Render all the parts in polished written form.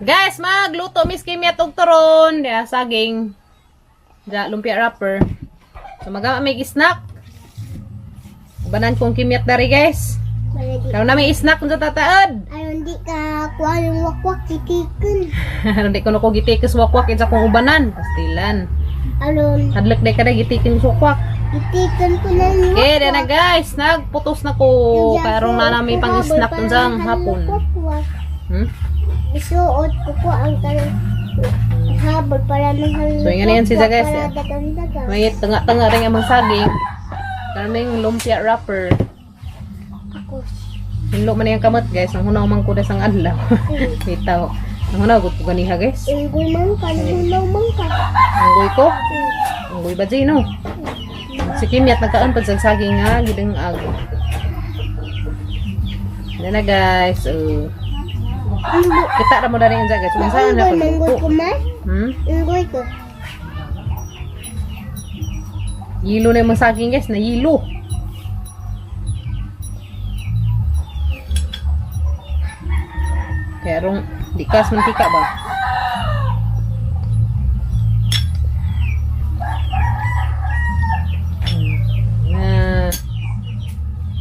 Guys, magluto Miss Kimia og turon. Dia saging. Ja lumpia wrapper. So magama may snack. Banan kong Kimia dari guys. Kalau na may snack unsa tataad. Ayon di ka kuha yung wakwak titikin. Hindi ko nako gitikis wakwak sa kong ubanan. Pastilan. Ayon, Hadlek day kada gitikin wakwak. titikin ko na yung Okay, dia na guys. Nagputos na ko. Karong na may pang snack unsang hapon. Isuot ko po ang tanong habol para ng halong. So, yan si guys. Para dagang-dagang. May tanga-tanga rin ang saging. Karaming lumpia wrapper. Ako. Hinlo man yung kamot guys. Ang hunaw man ko na sang adlaw. Bitaw. Ang hunaw ko ganiha guys. Unggoy man ka, nahunaw man ka. Anggoy ko. Anggoy ba no? Si Kimyat nagkaan pag saging nga. Gidang ag. Yan na guys. Kita ra mo dari nga guys. Unsa na Unggoy ko pag man. Unggoy ko. Yilo na yung mga saging guys. Na yilo. Kaya rong dikas mantika ba?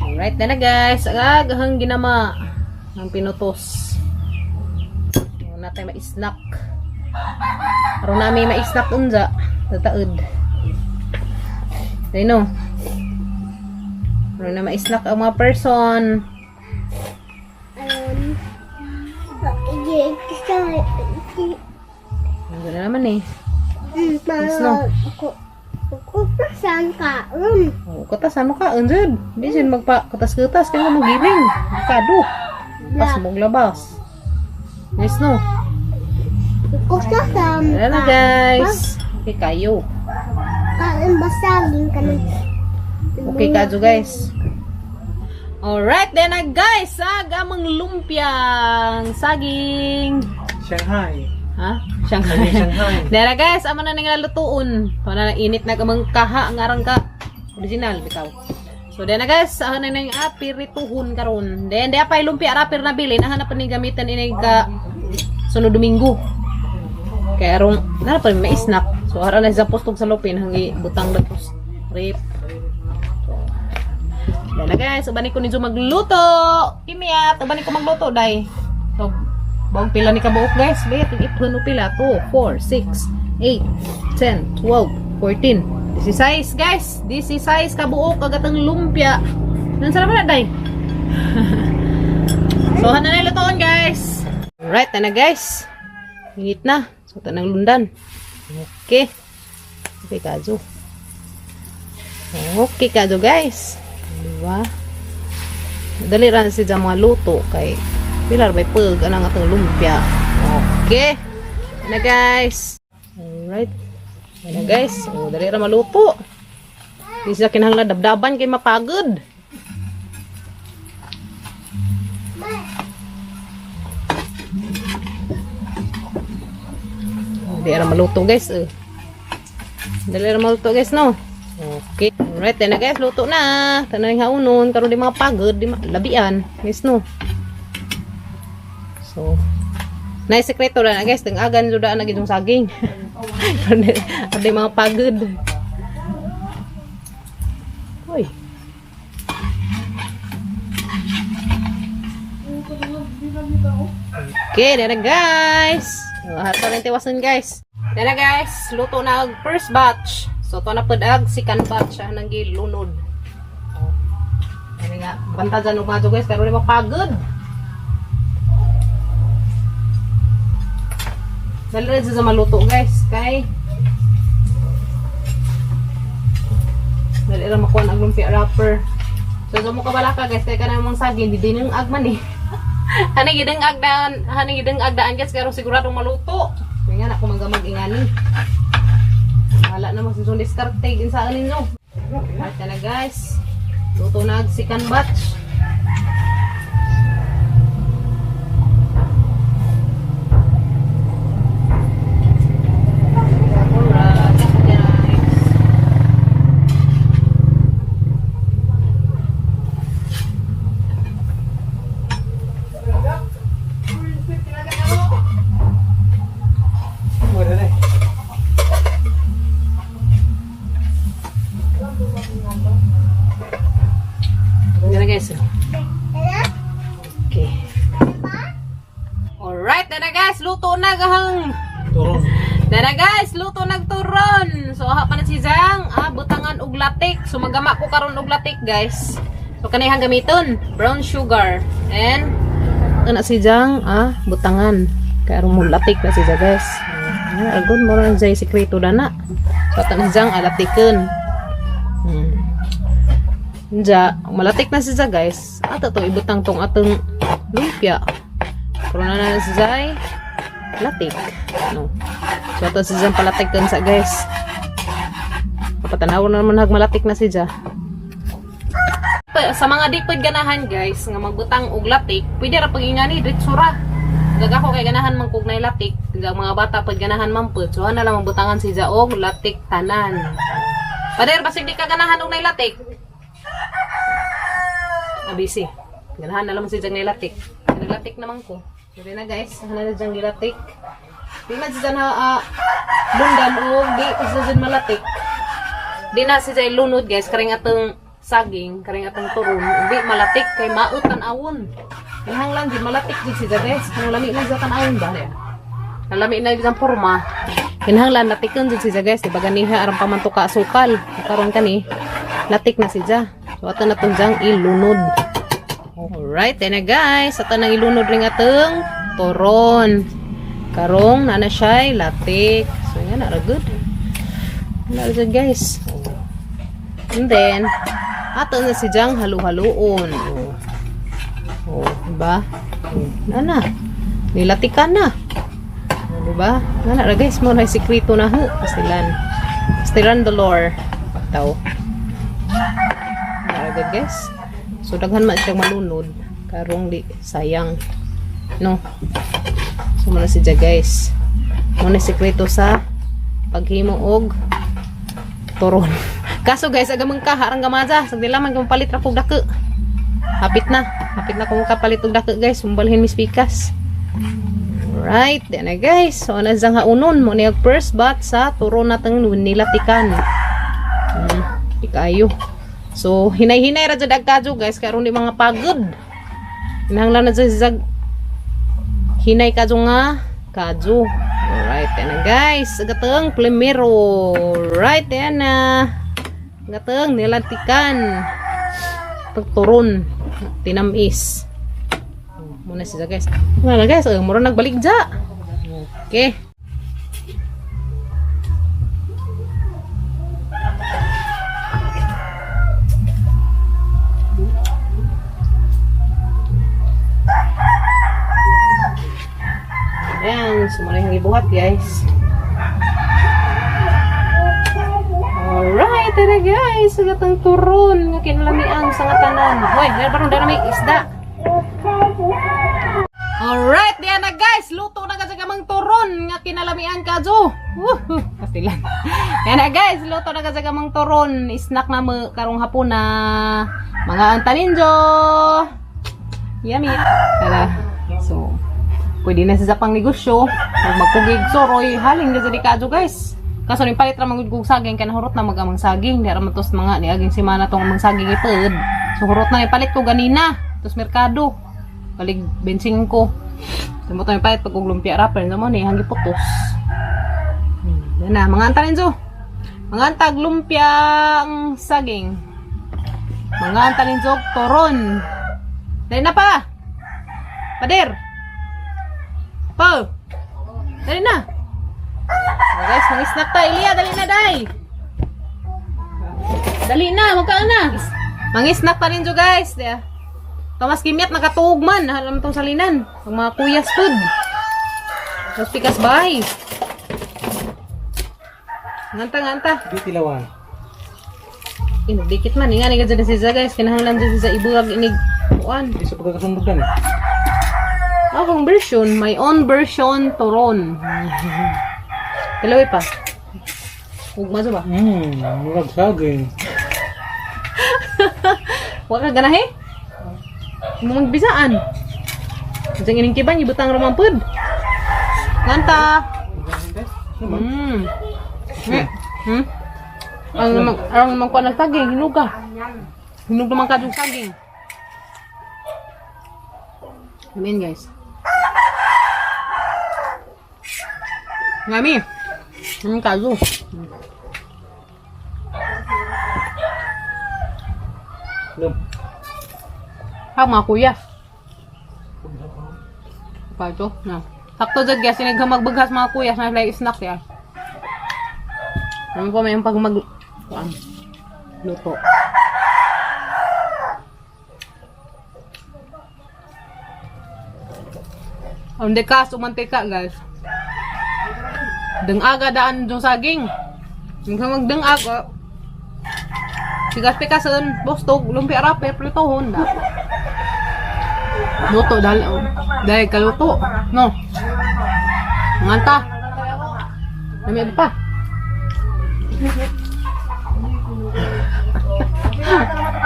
Alright na guys. Agahang ginama ang pinutos. Wala tayo ma-snack. Aron namin ma-snack unja. Tataod. Tayo no. Aron na ma-snack ang mga person. Ayon. Ano na naman eh. Para no? ako saan ka? Oh, katasan mo ka, unjud. Di siya magpa-katas-katas kaya mo giring. Kado. Pas mo labas. Yes, no? Ako saan Wala na, guys. Okay kayo. Kain basagin ka na. Okay kayo, guys. Alright, then na, guys. Sagamang lumpiang saging. Shanghai. Ha? Shanghai. Shanghai. Dara guys, amo na nga lutuon. Pana na init na kamang kaha ngarang ka. Original bitaw. So dena guys, ahan na yung apirituhon karon. Then di apay lumpia rapir na bilin, ahan na pa ni gamitan ini ka sunod Domingo. Kaya arong na pa may snack. So ara na sa postog sa lupin hangi butang datos. Rip. So dena guys, ubani ko ninyo magluto. Kimiyat, ubani ko magluto dai. So bawang pila ni kabuok guys. Bayat yung ipon o pila. 2, 4, 6, 8, 10, 12, 14. This is size guys. This is size kabuok kagatang lumpia. Nansara ba na day? So hana na lutoon guys. Alright na guys. Init na. So tanang lundan. Okay. Okay kajo. Okay kajo guys. Diba? Dali ran si mga luto kay pilar by pug anang atong lumpia. Okay. Na guys. Alright. Na guys. O dali ra maluto. Di sa kinahanglan dabdaban kay mapagod. Dali ra maluto guys. Dali ra maluto guys no. Okay. Alright na guys, luto na. Tanang haunon karon di mga pagod, di labian. Guys no. So, na sekreto na guys, tengagan sudah na gidong saging. Ada mga pagod. Hoy. Okay, dara guys. Harta rin tiwasan guys. Dara guys, luto na ang first batch. So, to na pedag second batch siya nang gilunod. Ano nga, banta dyan umato guys, pero di mapagod. Dali rin sa maluto guys, kay dali rin makuha ang lumpia wrapper. So mo kabala ka guys, kaya ka namang saging, di din yung agman eh. Hanay gidang agdaan guys, pero siguradong maluto. Kaya nga na kung magamag-ingani. Wala na magsusong discarte din sa anin nyo. At na guys, luto na ang second batch. guys, luto na gahang. Turon. Dara guys, luto nagturon. So ha pa na si Zang, butangan og latik. So magama ko karon og latik guys. So kanihang gamiton, brown sugar and ana si Zang, butangan. Kaya mo latik na si Zang guys. Agud mo lang jay sekreto dana. So ta ni Zang alatiken. Malatik na si Zang guys. Ato to ibutang tong atong lumpia. Karon na si Zay latik. No. So ito si Zang palatik kan sa guys. Kapatanaw na naman malatik na si Zang. Sa mga di pwede ganahan guys nga magbutang og latik, pwede ra pagingani ditsura. Gaga ko kay ganahan man kog nay latik, nga mga bata pwede ganahan man pud. So ana lang magbutangan si Zang og latik tanan. Pader basig di ka ganahan og nay latik. Abisi. Ganahan na lang si Zang nay latik. Naglatik naman ko. Sige na guys, ana na Zang gilatik. Di man si Zang lundan og di si Zang malatik. Di na si Zang lunod guys, karing atong saging, karing atong turon, di malatik kay mautan awon. Inhang lang di malatik di si Zang guys, kung lami na Zang awon ba ya. Lami na Zang porma. Inhang lang latikon di si Zang guys, di ba ganiha aram pamanto ka asukal. Karon kani latik na si Zang. So ato na tong Zang ilunod. Alright, then na guys, ato nang ilunod ring atong turon. Karong nana siya latik. So yan, ara good. Ano dyan guys. And then, ato na si Zang halu-haluon. Diba? Nana. Nilatikan na. Diba? Nana ra guys, mo na sikreto na ho. Pastilan dolor. Tao. Ara good guys. So daghan man siyang malunod. Karong di sayang. No. So muna si Zang guys. Muna sikreto sa paghimo og turon. Kaso guys, agamang kaharang gamaza. Sagdi lamang kung palit ra kog dako. Hapit na kung kapalit og dako guys. Sumbalhin mis pikas. Alright, then na guys. So ana Zang haunon mo ni first batch sa turon natang nilatikan. Ikayo. So hinay-hinay ra jud agkadyo guys karon di mga pagod. Hinahanglan na si Zang hinay kadyo nga kadyo. Alright, yan na guys. Gateng primero. Right, yan na. Gateng nilantikan. Pagturon. Tinamis. Muna siya guys. Wala guys. Mura nagbalik dya. Okay. Ayan, sumulay ang ibuhat guys. Alright, tara guys. Sagatang turon. Nga kinalamiang sa nga tanan. Hoy, meron na may isda. Alright, diyan na guys. Luto na kasi kamang turon. Nga kinalamiang kadyo. Pastilan. Yan na guys. Luto na kasi kamang turon. Snack na mo karong hapon na mga antaninjo. Yummy. Tara. So, pwede na sa pang negosyo. Magkugig soroy. Haling na sa kadyo guys. Kaso ni palit ra magugug saging kay nahurot na magamang saging di ra man tos mga ni aging semana tong mang saging iped. So hurot na ipalit ko ganina tos merkado. Kalig bensing ko. Tamo to ipalit pag og lumpia wrapper mo ni hangi putos. Yan na mga antanin so. Mga antag lumpia ang saging. Mga antanin so toron. Dali na pa. Pader. Pa. Dali na. Guys, mag-snack tayo. Ilia, dali na, day. Dali na, magkaan na. Mag-snack pa rin dyo, guys. Tamas kimyat, nakatuog man. Alam itong salinan. Ang mga kuyas food. Mas pikas bahay. Nganta. Di tilawan. Dikit man. Nga, nga dyan si Za, guys. Kinahanglan dyan si Za ibulag inig. Kuan. Di sa pagkakasundugan eh. Akong version. My own version, turon. Kalawi pa. Huwag maso ba? Murag saging. Huwag ka ganahe? Mo magbisaan. Diyan ining kiban, ibutang ramampod. Nganta. Ang naman kuha ng saging, hinog ka. Hinog naman ka yung saging. Amen guys. Ngami. Kaso. Belum. Mga kuya. Pa ito. No. Sakto dyan guys, magbagkas mga kuya na like snack yan. Ano po may yung pag luto. Ang dekas umantika guys. Dengaga daan yung saging. Yung magdengag. Sigas pikasan, bostog, lumpia rape, pritohon da. Luto dahil kaluto. No. Nganta. Nami pa.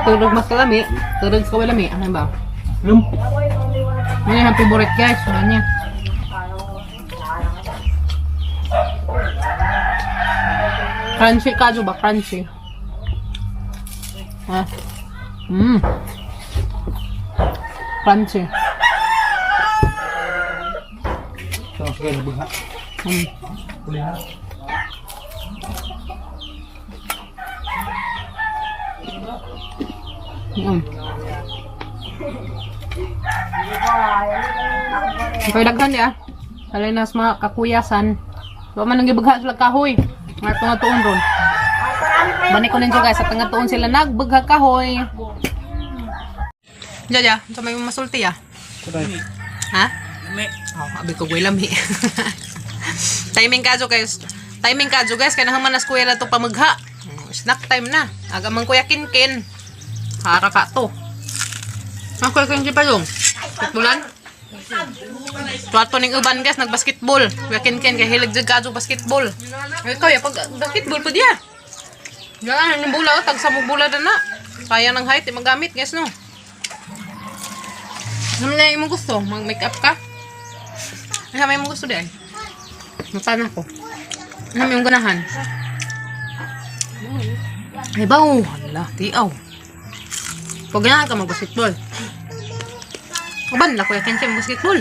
Turog mas kalami. Turog sa kalami. Ano ba? Belum. Ini yang favorite guys, sebenarnya. Crunchy kaju ba? Crunchy. Ah. Crunchy. Sama sekali lebih. Boleh. Kaya daghan ya. Alay nas mga kakuyasan. So man nang gibagha sila kahoy. Nga tungatuon ron. Bani ko ninyo guys, sa tungatuon sila nagbagha kahoy. Jaja, sa may masulti ya. Sudah. Ha? Lami. Oh, abi ko goy lami. Timing kadyo guys. Timing kadyo guys, kaya nahaman na eskwela to pamagha. Snack time na. Aga man kuya kinkin. Hara ka to. Ang kuya kinkin pa yung. Basketballan? Tuwato ning uban guys, nagbasketball. Kuya kinkin, kaya hilig dyan kadyo basketball. Ay kaya pag basketball pa diya. Yan, yung bula, tag sa mo bula na na. Sayang ng height, magamit guys no. Ano na yung gusto? Mag-makeup ka? Ano may gusto din? Nasaan ako? Ano yung ganahan? Ay baw! Hala, tiaw. Pag ganahan ka mag-basketball. Kaban la kuya Kenchi mag-basketball.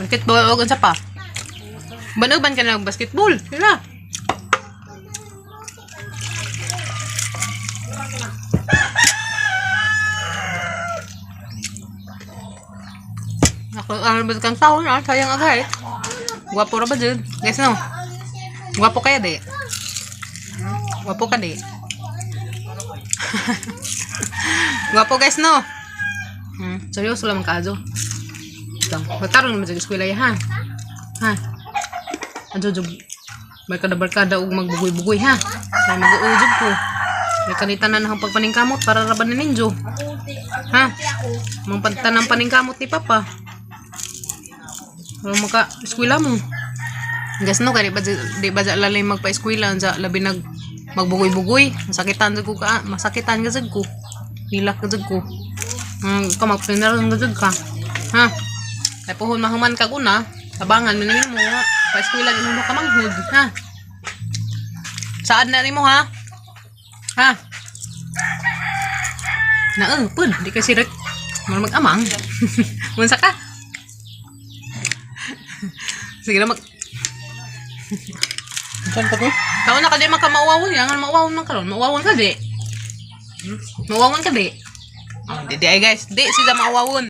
Basketball o gansa pa? Ban-uban ka na mag-basketball. Sila. Ang ba kang taon na sayang agay. Guwapo ra ba dyan? Guys no. Guwapo kaya di. Guwapo ka di. Guwapo guys no. Seryoso lang kazo. Dang, magkaroon naman sa eskwela ya ha. Ha. Adjo barkada og magbugoy-bugoy ha. Kaya mag-uujog ko. May kanita na nang pagpaningkamot para raban ni Ninjo. Ha. Mang pagtanang paningkamot ni Papa. Wala maka eskwela mo. Guys no, kaya di ba lalay magpa-eskwela sa labi nag magbugoy-bugoy. Masakitan jud ko ka, masakitan ka jud ko. Hilak ka jud ko. Ka magpinaron ka jud ka. Ha? Kaya pohon mahuman ka kuna, tabangan mo mo pa-eskwela gyud mo ka manghud, ha? Saad na nimo ha? Ha? Na pud, di ka sirik. Mag-amang. Munsa ka? Sige na Saan ka to? Kau na ka di makamawawon yan. Mawawon man karon. Mawawon ka di. Mawawon ka di. Oh, di ay guys. Di sila mawawon.